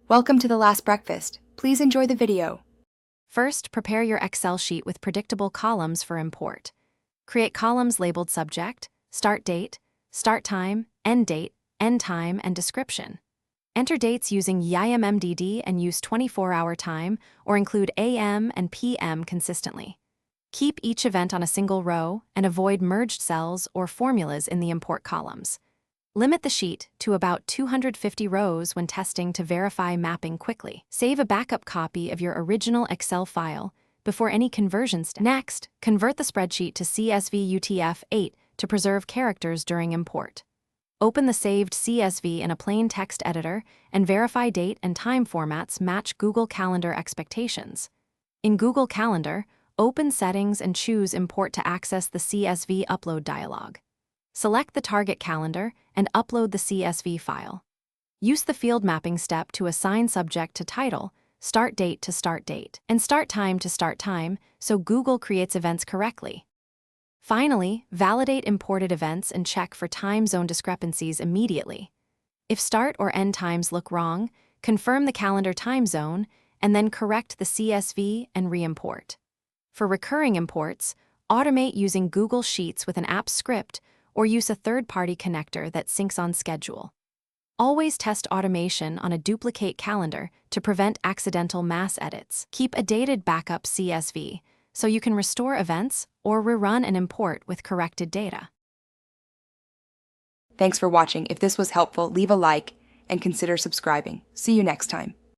Welcome to The Last Breakfast. Please enjoy the video. First, prepare your Excel sheet with predictable columns for import. Create columns labeled Subject, Start Date, Start Time, End Date, End Time, and Description. Enter dates using YIMMDD and use 24-hour time or include AM and PM consistently. Keep each event on a single row and avoid merged cells or formulas in the import columns. Limit the sheet to about 250 rows when testing to verify mapping quickly. Save a backup copy of your original Excel file before any conversion step. Next, convert the spreadsheet to CSV UTF-8 to preserve characters during import. Open the saved CSV in a plain text editor and verify date and time formats match Google Calendar expectations. In Google Calendar, open Settings and choose Import to access the CSV upload dialog. Select the target calendar and upload the CSV file. Use the field mapping step to assign subject to title, start date to start date, and start time to start time so Google creates events correctly. Finally, validate imported events and check for time zone discrepancies immediately. If start or end times look wrong, confirm the calendar time zone and then correct the CSV and re-import. For recurring imports, automate using Google Sheets with an app script or use a third-party connector that syncs on schedule. Always test automation on a duplicate calendar to prevent accidental mass edits. Keep a dated backup CSV so you can restore events or rerun an import with corrected data. Thanks for watching. If this was helpful, leave a like and consider subscribing. See you next time.